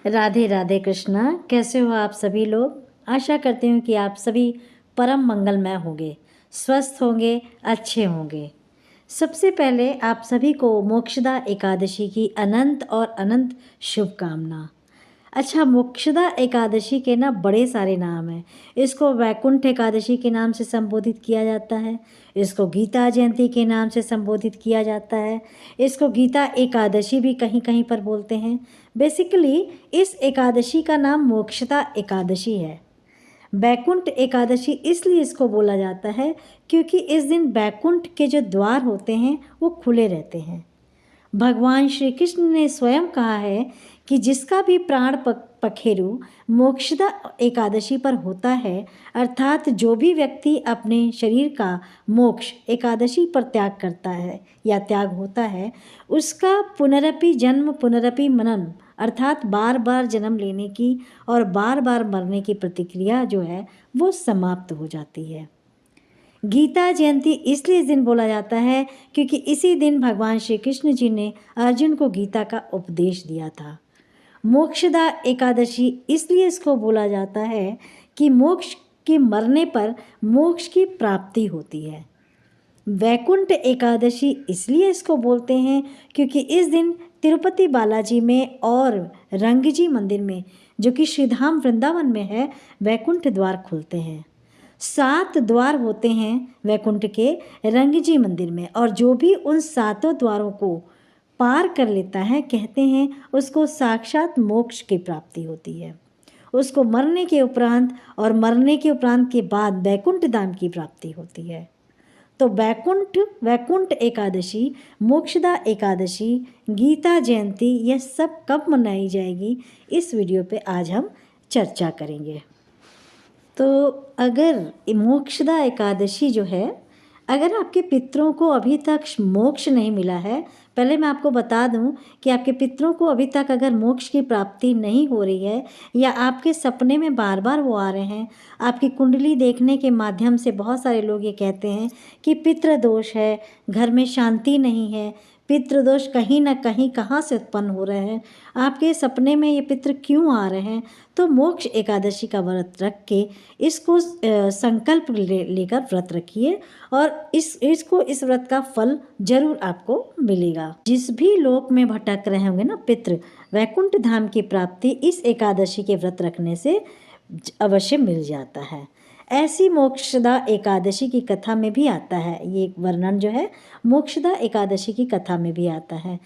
राधे राधे कृष्णा। कैसे हो आप सभी लोग। आशा करती हूँ कि आप सभी परम मंगलमय होंगे, स्वस्थ होंगे, अच्छे होंगे। सबसे पहले आप सभी को मोक्षदा एकादशी की अनंत और अनंत शुभकामना। अच्छा, मोक्षदा एकादशी के ना बड़े सारे नाम हैं। इसको वैकुंठ एकादशी के नाम से संबोधित किया जाता है, इसको गीता जयंती के नाम से संबोधित किया जाता है, इसको गीता एकादशी भी कहीं कहीं पर बोलते हैं। बेसिकली इस एकादशी का नाम मोक्षदा एकादशी है। बैकुंठ एकादशी इसलिए इसको बोला जाता है क्योंकि इस दिन बैकुंठ के जो द्वार होते हैं वो खुले रहते हैं। भगवान श्री कृष्ण ने स्वयं कहा है कि जिसका भी प्राण पखेरु मोक्षदा एकादशी पर होता है, अर्थात जो भी व्यक्ति अपने शरीर का मोक्ष एकादशी पर त्याग करता है या त्याग होता है, उसका पुनरपि जन्म पुनरपि मनन अर्थात बार बार जन्म लेने की और बार बार मरने की प्रतिक्रिया जो है वो समाप्त हो जाती है। गीता जयंती इसलिए इस दिन बोला जाता है क्योंकि इसी दिन भगवान श्री कृष्ण जी ने अर्जुन को गीता का उपदेश दिया था। मोक्षदा एकादशी इसलिए इसको बोला जाता है कि मोक्ष के मरने पर मोक्ष की प्राप्ति होती है। वैकुंठ एकादशी इसलिए इसको बोलते हैं क्योंकि इस दिन तिरुपति बालाजी में और रंगजी मंदिर में, जो कि श्रीधाम वृंदावन में है, वैकुंठ द्वार खुलते हैं। 7 द्वार होते हैं वैकुंठ के रंगजी मंदिर में, और जो भी उन 7 द्वारों को पार कर लेता है, कहते हैं उसको साक्षात मोक्ष की प्राप्ति होती है। उसको मरने के उपरांत और मरने के उपरांत के बाद वैकुंठ धाम की प्राप्ति होती है। तो वैकुंठ एकादशी, मोक्षदा एकादशी, गीता जयंती, यह सब कब मनाई जाएगी, इस वीडियो पे आज हम चर्चा करेंगे। तो अगर मोक्षदा एकादशी जो है, अगर आपके पितरों को अभी तक मोक्ष नहीं मिला है, पहले मैं आपको बता दूं कि आपके पितरों को अभी तक अगर मोक्ष की प्राप्ति नहीं हो रही है या आपके सपने में बार बार वो आ रहे हैं, आपकी कुंडली देखने के माध्यम से बहुत सारे लोग ये कहते हैं कि पितृ दोष है, घर में शांति नहीं है, पितृदोष कहीं ना कहीं कहाँ से उत्पन्न हो रहे हैं, आपके सपने में ये पितृ क्यों आ रहे हैं, तो मोक्ष एकादशी का व्रत रख के इसको संकल्प लेकर व्रत रखिए और इस व्रत का फल जरूर आपको मिलेगा। जिस भी लोक में भटक रहे होंगे ना पितृ, वैकुंठ धाम की प्राप्ति इस एकादशी के व्रत रखने से अवश्य मिल जाता है। ऐसी मोक्षदा एकादशी की कथा में भी आता है, ये वर्णन जो है मोक्षदा एकादशी की कथा में भी आता है।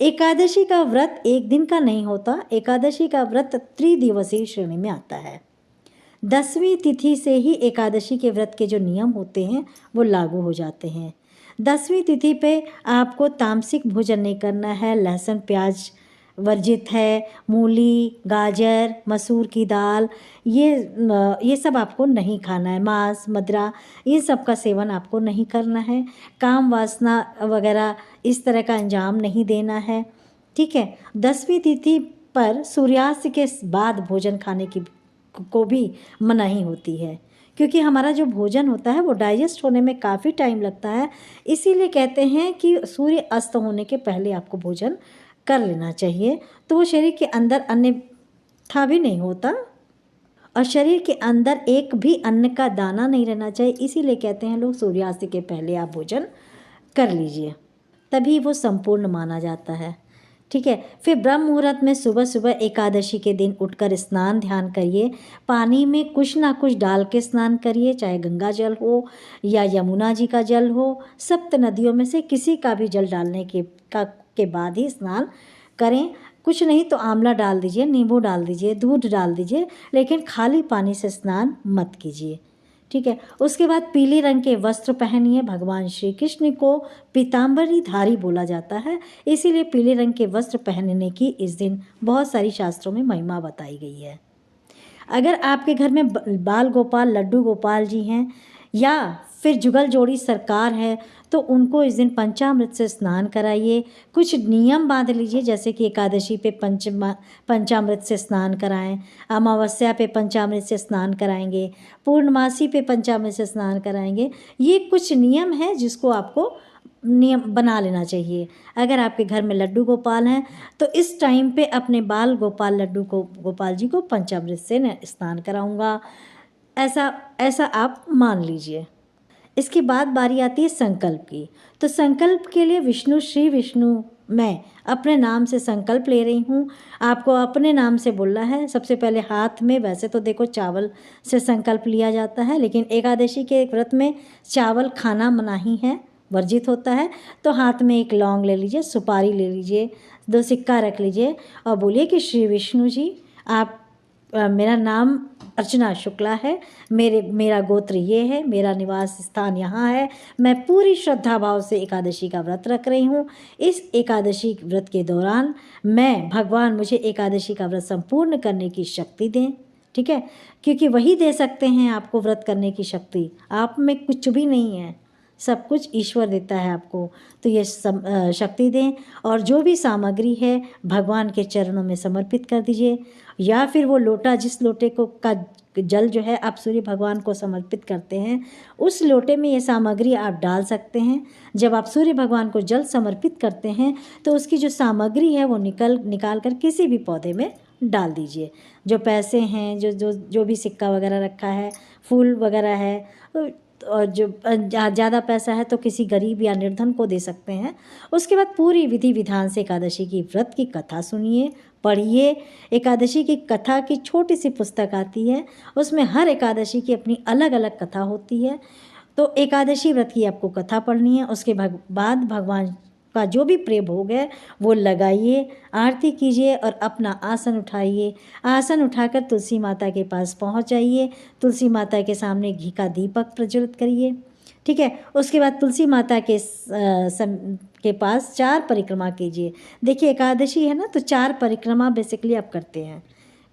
एकादशी का व्रत एक दिन का नहीं होता, एकादशी का व्रत त्रिदिवसीय श्रेणी में आता है। 10वीं तिथि से ही एकादशी के व्रत के जो नियम होते हैं वो लागू हो जाते हैं। 10वीं तिथि पे आपको तामसिक भोजन नहीं करना है, लहसुन प्याज वर्जित है, मूली, गाजर, मसूर की दाल, ये सब आपको नहीं खाना है। मांस, मदिरा, इन सब का सेवन आपको नहीं करना है। काम वासना वगैरह इस तरह का अंजाम नहीं देना है, ठीक है। 10वीं तिथि पर सूर्यास्त के बाद भोजन खाने की को भी मनाही होती है, क्योंकि हमारा जो भोजन होता है वो डाइजेस्ट होने में काफ़ी टाइम लगता है। इसीलिए कहते हैं कि सूर्य अस्त होने के पहले आपको भोजन कर लेना चाहिए, तो वो शरीर के अंदर अन्यथा भी नहीं होता और शरीर के अंदर एक भी अन्न का दाना नहीं रहना चाहिए। इसीलिए कहते हैं लोग सूर्यास्त के पहले आप भोजन कर लीजिए, तभी वो संपूर्ण माना जाता है, ठीक है। फिर ब्रह्म मुहूर्त में सुबह सुबह एकादशी के दिन उठकर स्नान ध्यान करिए। पानी में कुछ ना कुछ डाल के स्नान करिए, चाहे गंगा जल हो या यमुना जी का जल हो, सप्त नदियों में से किसी का भी जल डालने के बाद ही स्नान करें। कुछ नहीं तो आंवला डाल दीजिए, नींबू डाल दीजिए, दूध डाल दीजिए, लेकिन खाली पानी से स्नान मत कीजिए, ठीक है। उसके बाद पीले रंग के वस्त्र पहनिए। भगवान श्री कृष्ण को पीताम्बरी धारी बोला जाता है, इसीलिए पीले रंग के वस्त्र पहनने की इस दिन बहुत सारी शास्त्रों में महिमा बताई गई है। अगर आपके घर में बाल गोपाल, लड्डू गोपाल जी हैं या फिर जुगल जोड़ी सरकार है, तो उनको इस दिन पंचामृत से स्नान कराइए। कुछ नियम बांध लीजिए, जैसे कि एकादशी पे पंचामृत से स्नान कराएं, अमावस्या पे पंचामृत से स्नान कराएंगे, पूर्णमासी पे पंचामृत से स्नान कराएंगे। ये कुछ नियम है जिसको आपको नियम बना लेना चाहिए। अगर आपके घर में लड्डू गोपाल हैं तो इस टाइम पे अपने बाल गोपाल लड्डू को गोपाल जी को पंचामृत से स्नान कराऊंगा, ऐसा ऐसा आप मान लीजिए। इसके बाद बारी आती है संकल्प की। तो संकल्प के लिए विष्णु श्री विष्णु मैं अपने नाम से संकल्प ले रही हूँ। आपको अपने नाम से बोलना है। सबसे पहले हाथ में, वैसे तो देखो चावल से संकल्प लिया जाता है, लेकिन एकादशी के व्रत में चावल खाना मनाही है, वर्जित होता है। तो हाथ में एक लौंग ले लीजिए, सुपारी ले लीजिए, 2 सिक्का रख लीजिए और बोलिए कि श्री विष्णु जी, आप मेरा नाम अर्चना शुक्ला है, मेरा गोत्र ये है, मेरा निवास स्थान यहाँ है, मैं पूरी श्रद्धा भाव से एकादशी का व्रत रख रही हूँ। इस एकादशी व्रत के दौरान मैं भगवान मुझे एकादशी का व्रत संपूर्ण करने की शक्ति दें, ठीक है, क्योंकि वही दे सकते हैं आपको व्रत करने की शक्ति। आप में कुछ भी नहीं है, सब कुछ ईश्वर देता है आपको। तो ये शक्ति दें और जो भी सामग्री है भगवान के चरणों में समर्पित कर दीजिए, या फिर वो लोटा, जिस लोटे को का जल जो है आप सूर्य भगवान को समर्पित करते हैं, उस लोटे में ये सामग्री आप डाल सकते हैं। जब आप सूर्य भगवान को जल समर्पित करते हैं तो उसकी जो सामग्री है वो निकाल कर किसी भी पौधे में डाल दीजिए। जो पैसे हैं, जो भी सिक्का वगैरह रखा है, फूल वगैरह है, और जो ज़्यादा पैसा है तो किसी गरीब या निर्धन को दे सकते हैं। उसके बाद पूरी विधि विधान से एकादशी की व्रत की कथा सुनिए, पढ़िए। एकादशी की कथा की छोटी सी पुस्तक आती है, उसमें हर एकादशी की अपनी अलग अलग कथा होती है। तो एकादशी व्रत की आपको कथा पढ़नी है। उसके बाद भगवान का जो भी प्रिय भोग है वो लगाइए, आरती कीजिए और अपना आसन उठाइए। आसन उठाकर तुलसी माता के पास पहुंच जाइए, तुलसी माता के सामने घी का दीपक प्रज्वलित करिए, ठीक है। उसके बाद तुलसी माता के पास 4 परिक्रमा कीजिए। देखिए एकादशी है ना, तो 4 परिक्रमा बेसिकली आप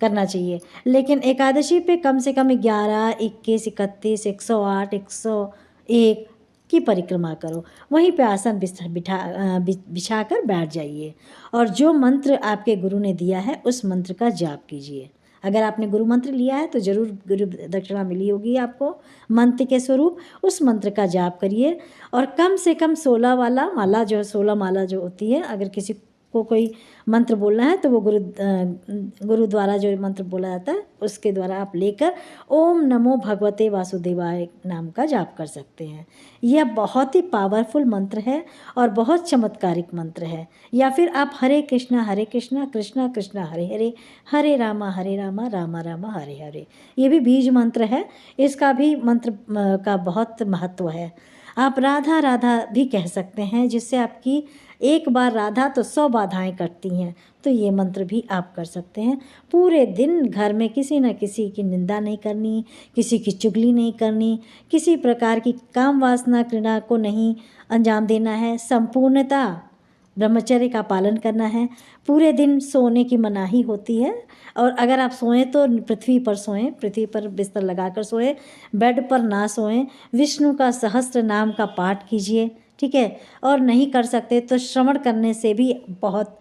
करना चाहिए, लेकिन एकादशी पे कम से कम 11, 21, 31, 108, 101 की परिक्रमा करो। वहीं पे आसन बिछा कर बैठ जाइए और जो मंत्र आपके गुरु ने दिया है उस मंत्र का जाप कीजिए। अगर आपने गुरु मंत्र लिया है तो ज़रूर गुरु दक्षिणा मिली होगी आपको मंत्र के स्वरूप। उस मंत्र का जाप करिए और कम से कम 16 वाला माला जो 16 माला जो होती है, अगर किसी को कोई मंत्र बोलना है तो वो गुरु द्वारा जो मंत्र बोला जाता है उसके द्वारा आप लेकर ओम नमो भगवते वासुदेवाय नाम का जाप कर सकते हैं। यह बहुत ही पावरफुल मंत्र है और बहुत चमत्कारिक मंत्र है। या फिर आप हरे कृष्णा कृष्णा कृष्णा हरे हरे, हरे रामा रामा रामा हरे हरे, ये भी बीज मंत्र है। इसका भी मंत्र का बहुत महत्व है। आप राधा राधा भी कह सकते हैं, जिससे आपकी एक बार राधा तो 100 बाधाएं कटती हैं। तो ये मंत्र भी आप कर सकते हैं। पूरे दिन घर में किसी न किसी की निंदा नहीं करनी, किसी की चुगली नहीं करनी, किसी प्रकार की काम वासना क्रीड़ा को नहीं अंजाम देना है। संपूर्णता ब्रह्मचर्य का पालन करना है। पूरे दिन सोने की मनाही होती है और अगर आप सोएं तो पृथ्वी पर सोएं, पृथ्वी पर बिस्तर लगाकर सोएं, बेड पर ना सोएं। विष्णु का सहस्त्र नाम का पाठ कीजिए, ठीक है। और नहीं कर सकते तो श्रवण करने से भी बहुत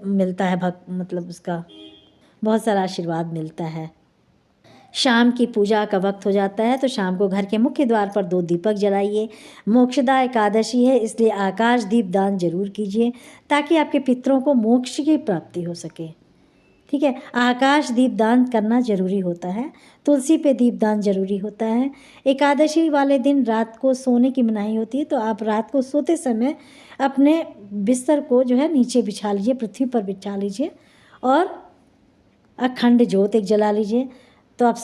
मिलता है, मतलब उसका बहुत सारा आशीर्वाद मिलता है। शाम की पूजा का वक्त हो जाता है तो शाम को घर के मुख्य द्वार पर 2 दीपक जलाइए। मोक्षदा एकादशी है, इसलिए आकाश दीप दान जरूर कीजिए ताकि आपके पितरों को मोक्ष की प्राप्ति हो सके, ठीक है। आकाश दीप दान करना जरूरी होता है। तुलसी पे दीप दान जरूरी होता है। एकादशी वाले दिन रात को सोने की मनाही होती है, तो आप रात को सोते समय अपने बिस्तर को जो है नीचे बिछा लीजिए, पृथ्वी पर बिछा लीजिए और अखंड ज्योत एक जला लीजिए। तो आप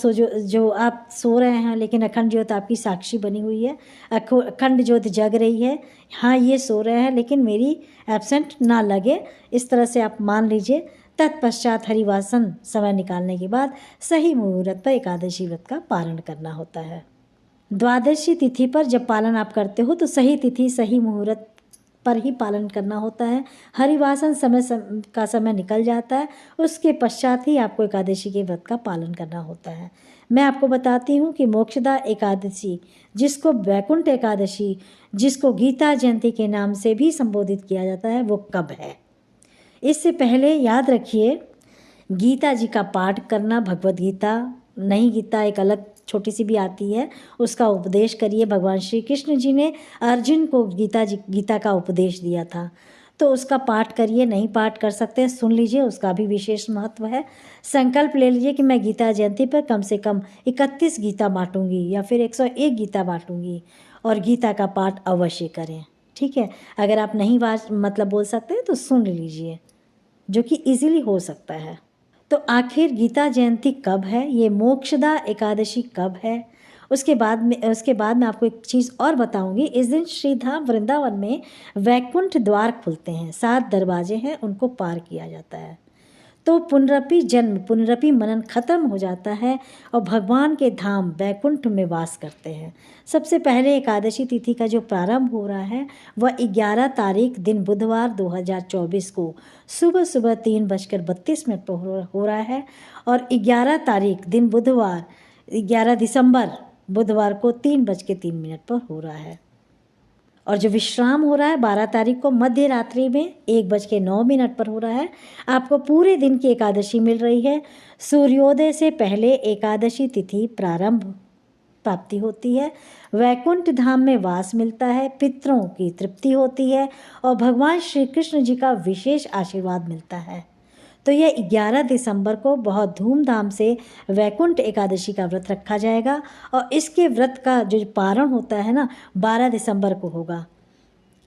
जो आप सो रहे हैं लेकिन अखंड ज्योत आपकी साक्षी बनी हुई है, अखंड ज्योत जग रही है। हाँ, ये सो रहे हैं लेकिन मेरी एब्सेंट ना लगे, इस तरह से आप मान लीजिए। तत्पश्चात हरिवासन समय निकालने के बाद सही मुहूर्त पर एकादशी व्रत का पालन करना होता है। द्वादशी तिथि पर जब पालन आप करते हो तो सही तिथि सही मुहूर्त पर ही पालन करना होता है। हरिवासन का समय निकल जाता है, उसके पश्चात ही आपको एकादशी के व्रत का पालन करना होता है। मैं आपको बताती हूँ कि मोक्षदा एकादशी, जिसको वैकुंठ एकादशी, जिसको गीता जयंती के नाम से भी संबोधित किया जाता है, वो कब है। इससे पहले याद रखिए, गीता जी का पाठ करना, भगवद गीता नहीं, गीता एक अलग छोटी सी भी आती है, उसका उपदेश करिए। भगवान श्री कृष्ण जी ने अर्जुन को गीता का उपदेश दिया था, तो उसका पाठ करिए। नहीं पाठ कर सकते सुन लीजिए, उसका भी विशेष महत्व है। संकल्प ले लीजिए कि मैं गीता जयंती पर कम से कम 31 गीता बांटूंगी या फिर 101 गीता बांटूंगी, और गीता का पाठ अवश्य करें। ठीक है, अगर आप नहीं बोल सकते तो सुन लीजिए, जो कि इजीली हो सकता है। तो आखिर गीता जयंती कब है, ये मोक्षदा एकादशी कब है, उसके बाद मैं आपको एक चीज़ और बताऊंगी। इस दिन श्रीधाम वृंदावन में वैकुंठ द्वार खुलते हैं, 7 दरवाजे हैं, उनको पार किया जाता है। तो पुनरपि मनन खत्म हो जाता है और भगवान के धाम वैकुंठ में वास करते हैं। सबसे पहले एकादशी तिथि का जो प्रारंभ हो रहा है वह 11 तारीख दिन बुधवार 2024 को सुबह सुबह 3:32 पर हो रहा है, और 11 तारीख दिन बुधवार 11 दिसंबर बुधवार को 3:03 पर हो रहा है। और जो विश्राम हो रहा है 12 तारीख को मध्य रात्रि में 1:09 पर हो रहा है। आपको पूरे दिन की एकादशी मिल रही है। सूर्योदय से पहले एकादशी तिथि प्राप्ति होती है, वैकुंठ धाम में वास मिलता है, पितरों की तृप्ति होती है और भगवान श्री कृष्ण जी का विशेष आशीर्वाद मिलता है। तो यह 11 दिसंबर को बहुत धूमधाम से वैकुंठ एकादशी का व्रत रखा जाएगा, और इसके व्रत का जो पारण होता है ना 12 दिसंबर को होगा,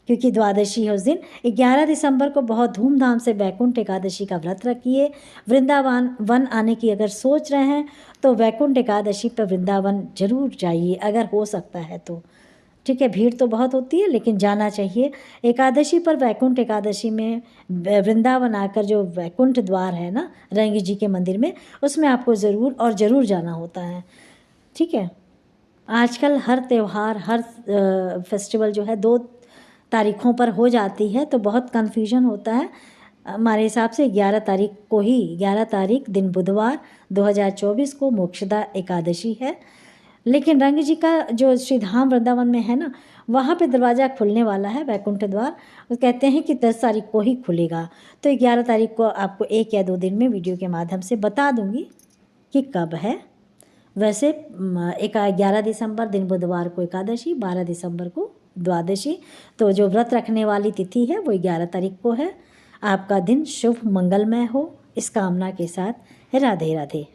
क्योंकि द्वादशी है उस दिन। 11 दिसंबर को बहुत धूमधाम से वैकुंठ एकादशी का व्रत रखिए। वृंदावन वन आने की अगर सोच रहे हैं तो वैकुंठ एकादशी पर वृंदावन जरूर जाइए, अगर हो सकता है तो। ठीक है, भीड़ तो बहुत होती है लेकिन जाना चाहिए। एकादशी पर वैकुंठ एकादशी में वृंदावन आकर जो वैकुंठ द्वार है ना रंग जी के मंदिर में, उसमें आपको ज़रूर जाना होता है। ठीक है, आजकल हर त्यौहार हर फेस्टिवल जो है 2 तारीखों पर हो जाती है, तो बहुत कन्फ्यूजन होता है। हमारे हिसाब से 11 तारीख दिन बुधवार 2024 को मोक्षदा एकादशी है। लेकिन रंग जी का जो श्रीधाम वृंदावन में है ना, वहाँ पे दरवाज़ा खुलने वाला है वैकुंठ द्वार। वो कहते हैं कि 10 तारीख को ही खुलेगा, तो 11 तारीख को आपको 1 या 2 दिन में वीडियो के माध्यम से बता दूंगी कि कब है। वैसे 11 दिसंबर दिन बुधवार को एकादशी, 12 दिसंबर को द्वादशी। तो जो व्रत रखने वाली तिथि है वो 11 तारीख को है। आपका दिन शुभ मंगलमय हो, इस कामना के साथ राधे राधे।